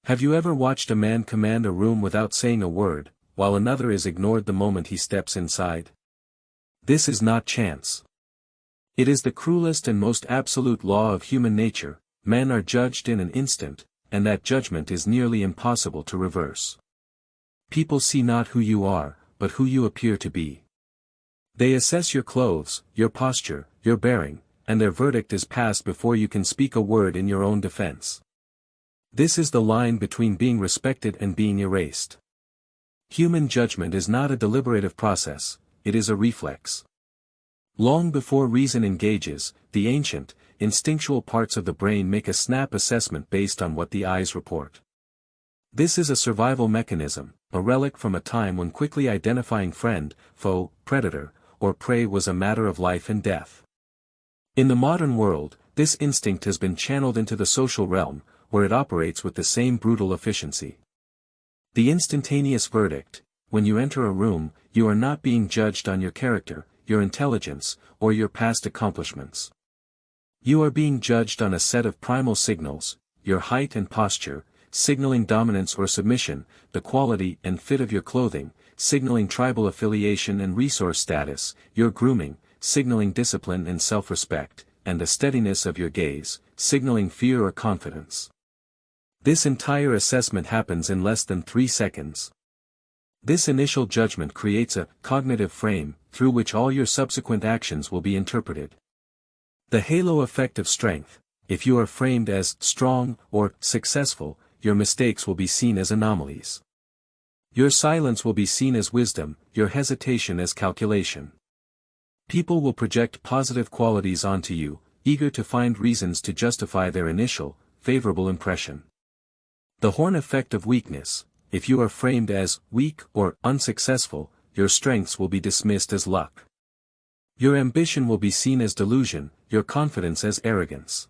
Have you ever watched a man command a room without saying a word, while another is ignored the moment he steps inside? This is not chance. It is the cruelest and most absolute law of human nature. Men are judged in an instant, and that judgment is nearly impossible to reverse. People see not who you are, but who you appear to be. They assess your clothes, your posture, your bearing, and their verdict is passed before you can speak a word in your own defense. This is the line between being respected and being erased. Human judgment is not a deliberative process, it is a reflex. Long before reason engages, the ancient, instinctual parts of the brain make a snap assessment based on what the eyes report. This is a survival mechanism, a relic from a time when quickly identifying friend, foe, predator, or prey was a matter of life and death. In the modern world, this instinct has been channeled into the social realm, where it operates with the same brutal efficiency. The instantaneous verdict: when you enter a room, you are not being judged on your character, your intelligence, or your past accomplishments. You are being judged on a set of primal signals: your height and posture, signaling dominance or submission, the quality and fit of your clothing, signaling tribal affiliation and resource status, your grooming, signaling discipline and self-respect, and the steadiness of your gaze, signaling fear or confidence. This entire assessment happens in less than 3 seconds. This initial judgment creates a cognitive frame, through which all your subsequent actions will be interpreted. The halo effect of strength: if you are framed as strong or successful, your mistakes will be seen as anomalies. Your silence will be seen as wisdom, your hesitation as calculation. People will project positive qualities onto you, eager to find reasons to justify their initial, favorable impression. The horn effect of weakness: if you are framed as weak or unsuccessful, your strengths will be dismissed as luck. Your ambition will be seen as delusion, your confidence as arrogance.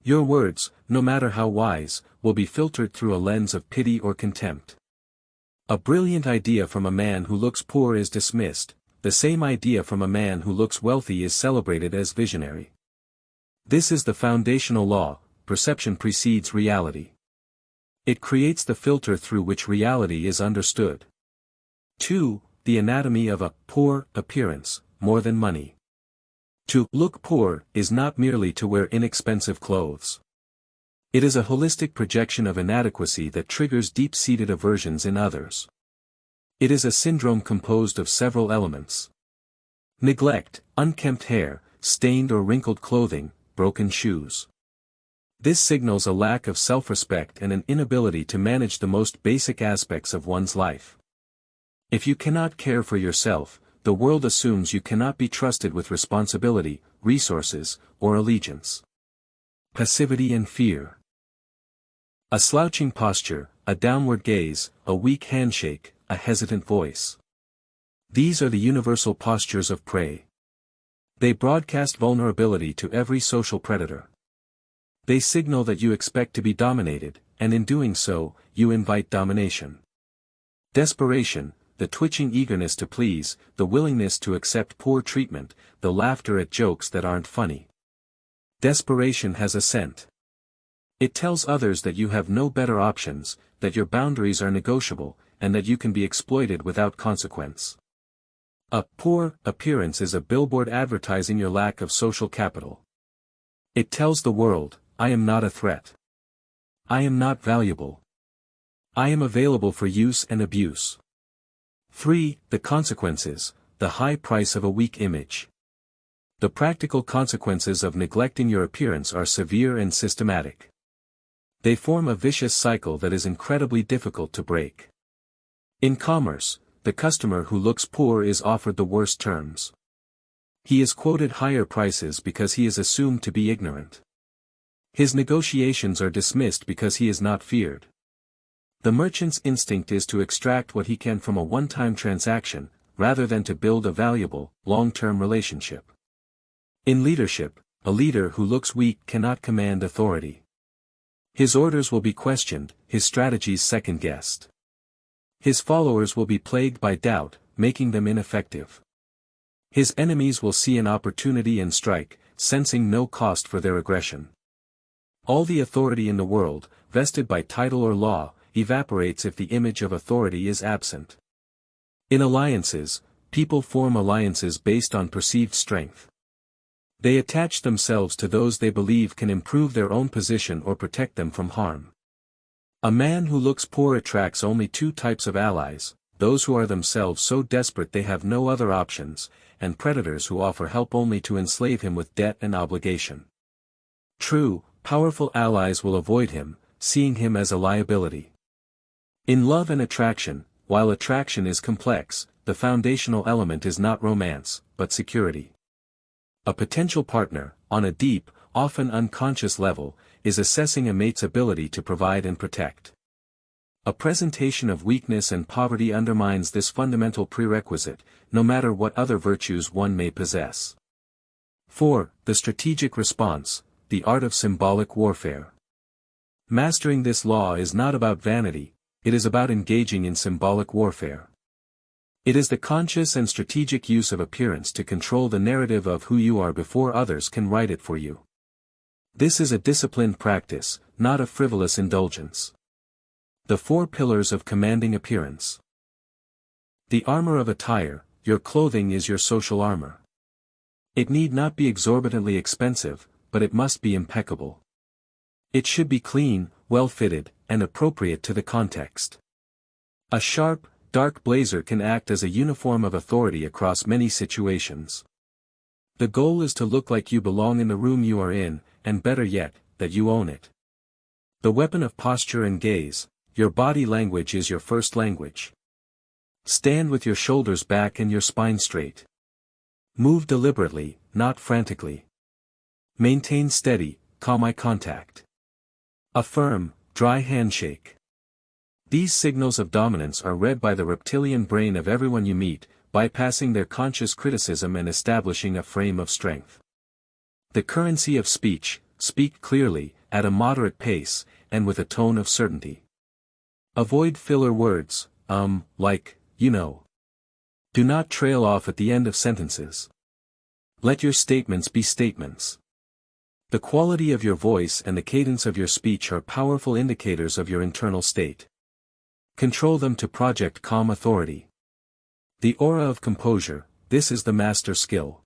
Your words, no matter how wise, will be filtered through a lens of pity or contempt. A brilliant idea from a man who looks poor is dismissed, the same idea from a man who looks wealthy is celebrated as visionary. This is the foundational law: perception precedes reality. It creates the filter through which reality is understood. 2. The anatomy of a poor appearance: more than money. To look poor is not merely to wear inexpensive clothes. It is a holistic projection of inadequacy that triggers deep-seated aversions in others. It is a syndrome composed of several elements: neglect, unkempt hair, stained or wrinkled clothing, broken shoes. This signals a lack of self-respect and an inability to manage the most basic aspects of one's life. If you cannot care for yourself, the world assumes you cannot be trusted with responsibility, resources, or allegiance. Passivity and fear. A slouching posture, a downward gaze, a weak handshake, a hesitant voice. These are the universal postures of prey. They broadcast vulnerability to every social predator. They signal that you expect to be dominated, and in doing so, you invite domination. Desperation, the twitching eagerness to please, the willingness to accept poor treatment, the laughter at jokes that aren't funny. Desperation has a scent. It tells others that you have no better options, that your boundaries are negotiable, and that you can be exploited without consequence. A poor appearance is a billboard advertising your lack of social capital. It tells the world, I am not a threat. I am not valuable. I am available for use and abuse. 3. The consequences, the high price of a weak image. The practical consequences of neglecting your appearance are severe and systematic. They form a vicious cycle that is incredibly difficult to break. In commerce, the customer who looks poor is offered the worst terms. He is quoted higher prices because he is assumed to be ignorant. His negotiations are dismissed because he is not feared. The merchant's instinct is to extract what he can from a one-time transaction, rather than to build a valuable, long-term relationship. In leadership, a leader who looks weak cannot command authority. His orders will be questioned, his strategies second-guessed. His followers will be plagued by doubt, making them ineffective. His enemies will see an opportunity and strike, sensing no cost for their aggression. All the authority in the world, vested by title or law, evaporates if the image of authority is absent. In alliances, people form alliances based on perceived strength. They attach themselves to those they believe can improve their own position or protect them from harm. A man who looks poor attracts only two types of allies: those who are themselves so desperate they have no other options, and predators who offer help only to enslave him with debt and obligation. True, powerful allies will avoid him, seeing him as a liability. In love and attraction, while attraction is complex, the foundational element is not romance, but security. A potential partner, on a deep, often unconscious level, is assessing a mate's ability to provide and protect. A presentation of weakness and poverty undermines this fundamental prerequisite, no matter what other virtues one may possess. 4. The strategic response, the art of symbolic warfare. Mastering this law is not about vanity, it is about engaging in symbolic warfare. It is the conscious and strategic use of appearance to control the narrative of who you are before others can write it for you. This is a disciplined practice, not a frivolous indulgence. The 4 pillars of commanding appearance. The armor of attire, your clothing is your social armor. It need not be exorbitantly expensive, but it must be impeccable. It should be clean, well-fitted, and appropriate to the context. A sharp, dark blazer can act as a uniform of authority across many situations. The goal is to look like you belong in the room you are in, and better yet, that you own it. The weapon of posture and gaze, your body language is your first language. Stand with your shoulders back and your spine straight. Move deliberately, not frantically. Maintain steady, calm eye contact. A firm, dry handshake. These signals of dominance are read by the reptilian brain of everyone you meet, bypassing their conscious criticism and establishing a frame of strength. The currency of speech, speak clearly, at a moderate pace, and with a tone of certainty. Avoid filler words, like, you know. Do not trail off at the end of sentences. Let your statements be statements. The quality of your voice and the cadence of your speech are powerful indicators of your internal state. Control them to project calm authority. The aura of composure, this is the master skill.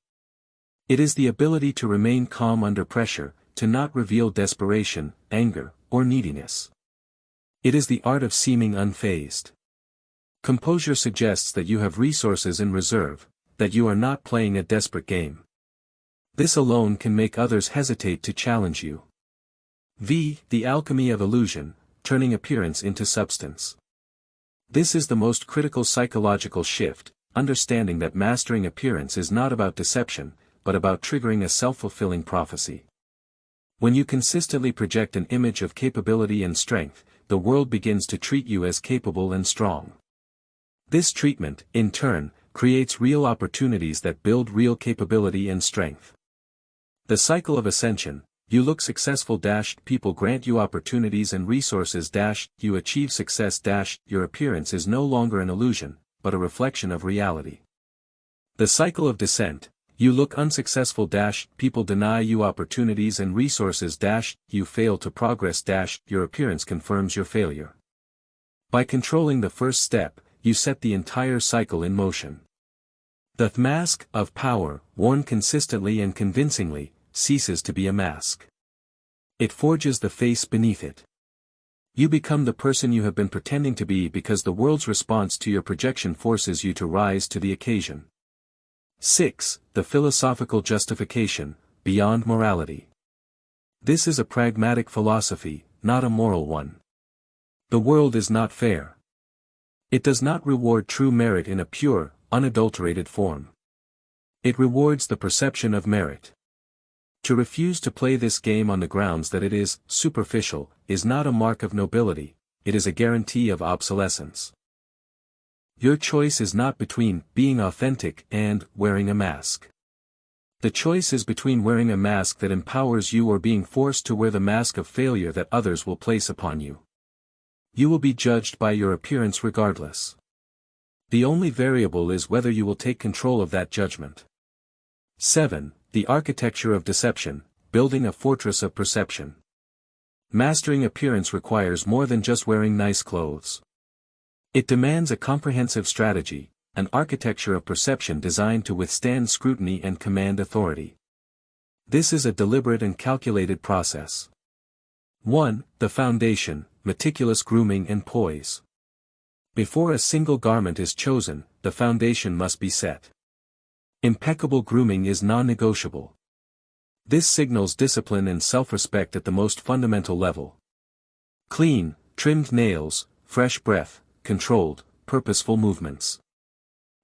It is the ability to remain calm under pressure, to not reveal desperation, anger, or neediness. It is the art of seeming unfazed. Composure suggests that you have resources in reserve, that you are not playing a desperate game. This alone can make others hesitate to challenge you. The alchemy of illusion, turning appearance into substance. This is the most critical psychological shift, understanding that mastering appearance is not about deception, but about triggering a self-fulfilling prophecy. When you consistently project an image of capability and strength, the world begins to treat you as capable and strong. This treatment, in turn, creates real opportunities that build real capability and strength. The cycle of ascension, you look successful - people grant you opportunities and resources - you achieve success - your appearance is no longer an illusion, but a reflection of reality. The cycle of descent, you look unsuccessful - people deny you opportunities and resources - you fail to progress - your appearance confirms your failure. By controlling the first step, you set the entire cycle in motion. The mask of power, worn consistently and convincingly, ceases to be a mask. It forges the face beneath it. You become the person you have been pretending to be because the world's response to your projection forces you to rise to the occasion. 6. The philosophical justification, beyond morality. This is a pragmatic philosophy, not a moral one. The world is not fair. It does not reward true merit in a pure, unadulterated form. It rewards the perception of merit. To refuse to play this game on the grounds that it is superficial, is not a mark of nobility, it is a guarantee of obsolescence. Your choice is not between being authentic and wearing a mask. The choice is between wearing a mask that empowers you or being forced to wear the mask of failure that others will place upon you. You will be judged by your appearance regardless. The only variable is whether you will take control of that judgment. 7. The architecture of deception, building a fortress of perception. mastering appearance requires more than just wearing nice clothes. It demands a comprehensive strategy, an architecture of perception designed to withstand scrutiny and command authority. This is a deliberate and calculated process. 1. The foundation, meticulous grooming and poise. Before a single garment is chosen, the foundation must be set. Impeccable grooming is non-negotiable. This signals discipline and self-respect at the most fundamental level. Clean, trimmed nails, fresh breath, controlled, purposeful movements.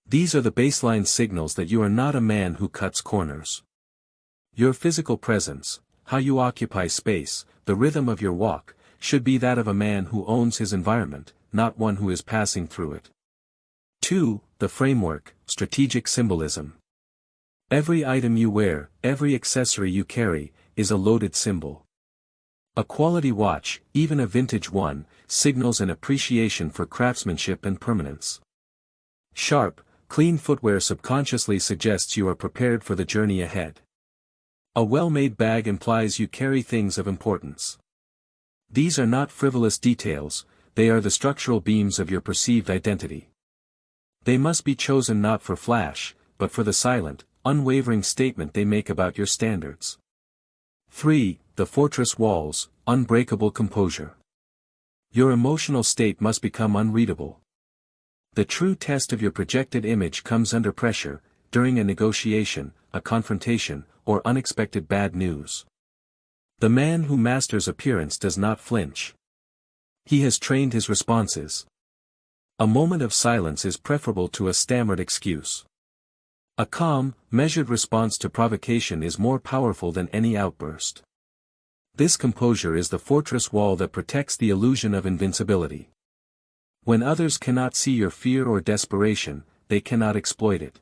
These are the baseline signals that you are not a man who cuts corners. Your physical presence, how you occupy space, the rhythm of your walk, should be that of a man who owns his environment, not one who is passing through it. 2. The framework, strategic symbolism. Every item you wear, every accessory you carry, is a loaded symbol. A quality watch, even a vintage one, signals an appreciation for craftsmanship and permanence. Sharp, clean footwear subconsciously suggests you are prepared for the journey ahead. A well-made bag implies you carry things of importance. These are not frivolous details, they are the structural beams of your perceived identity. They must be chosen not for flash, but for the silent, unwavering statement they make about your standards. 3. The fortress walls, unbreakable composure. Your emotional state must become unreadable. The true test of your projected image comes under pressure, during a negotiation, a confrontation, or unexpected bad news. The man who masters appearance does not flinch. He has trained his responses. A moment of silence is preferable to a stammered excuse. A calm, measured response to provocation is more powerful than any outburst. This composure is the fortress wall that protects the illusion of invincibility. When others cannot see your fear or desperation, they cannot exploit it.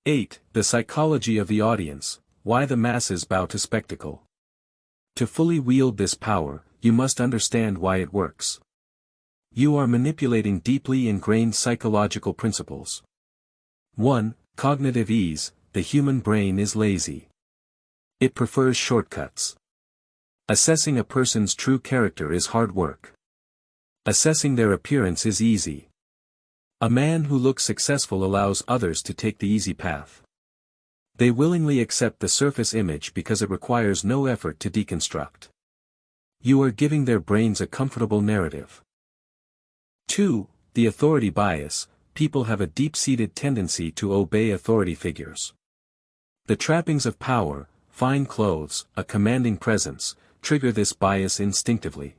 8. The psychology of the audience, why the masses bow to spectacle. To fully wield this power, you must understand why it works. You are manipulating deeply ingrained psychological principles. 1. Cognitive ease, the human brain is lazy. It prefers shortcuts. Assessing a person's true character is hard work. Assessing their appearance is easy. A man who looks successful allows others to take the easy path. They willingly accept the surface image because it requires no effort to deconstruct. You are giving their brains a comfortable narrative. 2. The authority bias, people have a deep-seated tendency to obey authority figures. The trappings of power, fine clothes, a commanding presence, trigger this bias instinctively.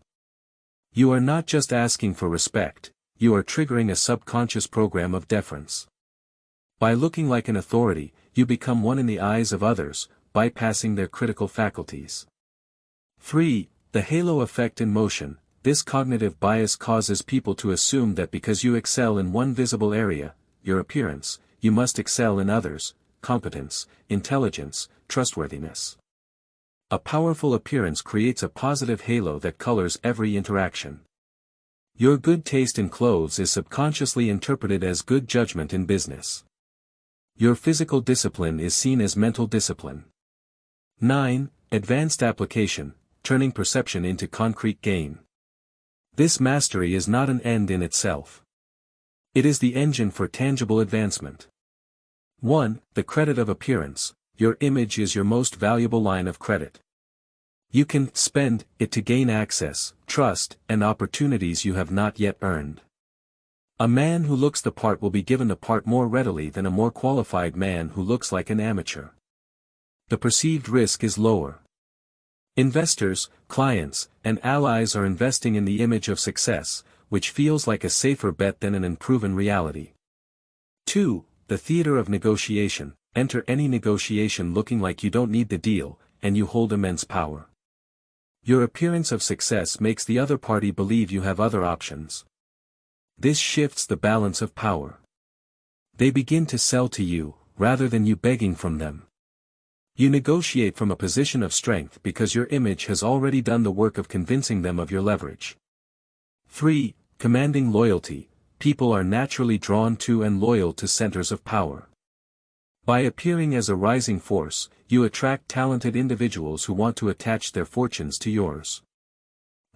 You are not just asking for respect, you are triggering a subconscious program of deference. By looking like an authority, you become one in the eyes of others, bypassing their critical faculties. 3. The halo effect in motion. This cognitive bias causes people to assume that because you excel in one visible area, your appearance, you must excel in others, competence, intelligence, trustworthiness. A powerful appearance creates a positive halo that colors every interaction. Your good taste in clothes is subconsciously interpreted as good judgment in business. Your physical discipline is seen as mental discipline. 9. Advanced application, turning perception into concrete gain. This mastery is not an end in itself. It is the engine for tangible advancement. 1. The credit of appearance, your image is your most valuable line of credit. You can spend it to gain access, trust, and opportunities you have not yet earned. A man who looks the part will be given the part more readily than a more qualified man who looks like an amateur. The perceived risk is lower. Investors, clients, and allies are investing in the image of success, which feels like a safer bet than an unproven reality. 2. The theater of negotiation, enter any negotiation looking like you don't need the deal, and you hold immense power. Your appearance of success makes the other party believe you have other options. This shifts the balance of power. They begin to sell to you, rather than you begging from them. You negotiate from a position of strength because your image has already done the work of convincing them of your leverage. 3. Commanding loyalty, people are naturally drawn to and loyal to centers of power. By appearing as a rising force, you attract talented individuals who want to attach their fortunes to yours.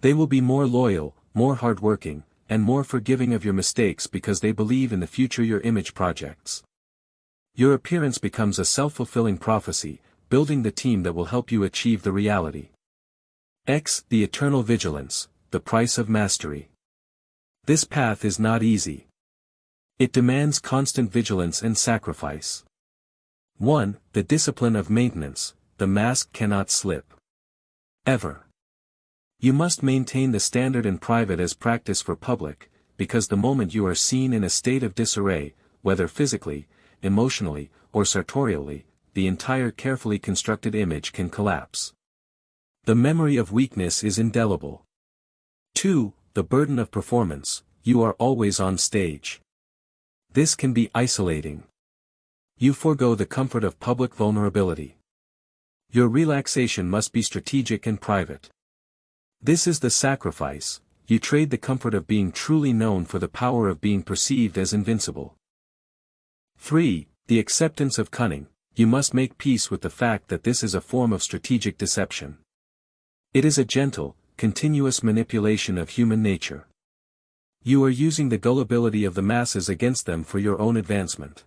They will be more loyal, more hardworking, and more forgiving of your mistakes because they believe in the future your image projects. Your appearance becomes a self-fulfilling prophecy, building the team that will help you achieve the reality. X. The eternal vigilance, the price of mastery. This path is not easy. It demands constant vigilance and sacrifice. 1. The discipline of maintenance, the mask cannot slip. Ever. You must maintain the standard in private as practice for public, because the moment you are seen in a state of disarray, whether physically, emotionally, or sartorially, the entire carefully constructed image can collapse. The memory of weakness is indelible. 2. The burden of performance, you are always on stage. This can be isolating. You forego the comfort of public vulnerability. Your relaxation must be strategic and private. This is the sacrifice, you trade the comfort of being truly known for the power of being perceived as invincible. 3. The acceptance of cunning, you must make peace with the fact that this is a form of strategic deception. It is a gentle, continuous manipulation of human nature. You are using the gullibility of the masses against them for your own advancement.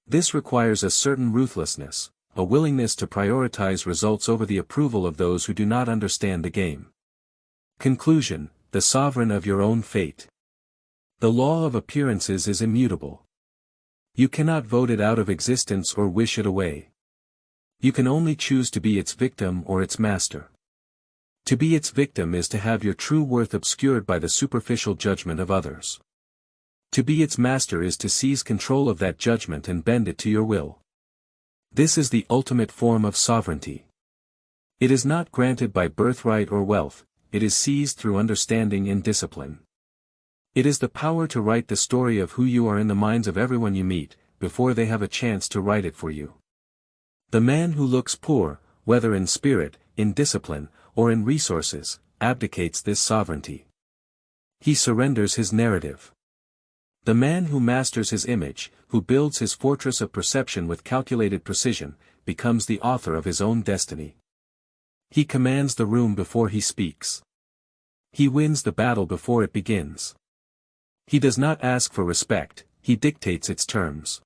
This requires a certain ruthlessness, a willingness to prioritize results over the approval of those who do not understand the game. Conclusion: the sovereign of your own fate. The law of appearances is immutable. You cannot vote it out of existence or wish it away. You can only choose to be its victim or its master. To be its victim is to have your true worth obscured by the superficial judgment of others. To be its master is to seize control of that judgment and bend it to your will. This is the ultimate form of sovereignty. It is not granted by birthright or wealth, it is seized through understanding and discipline. It is the power to write the story of who you are in the minds of everyone you meet, before they have a chance to write it for you. The man who looks poor, whether in spirit, in discipline, or in resources, abdicates this sovereignty. He surrenders his narrative. The man who masters his image, who builds his fortress of perception with calculated precision, becomes the author of his own destiny. He commands the room before he speaks. He wins the battle before it begins. He does not ask for respect, he dictates its terms.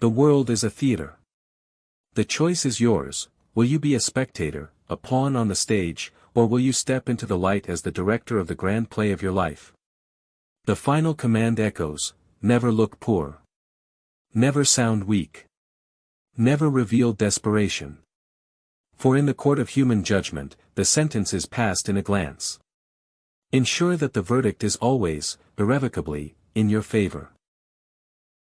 The world is a theater. The choice is yours: will you be a spectator, a pawn on the stage, or will you step into the light as the director of the grand play of your life? The final command echoes: never look poor. Never sound weak. Never reveal desperation. For in the court of human judgment, the sentence is passed in a glance. Ensure that the verdict is always, irrevocably, in your favor.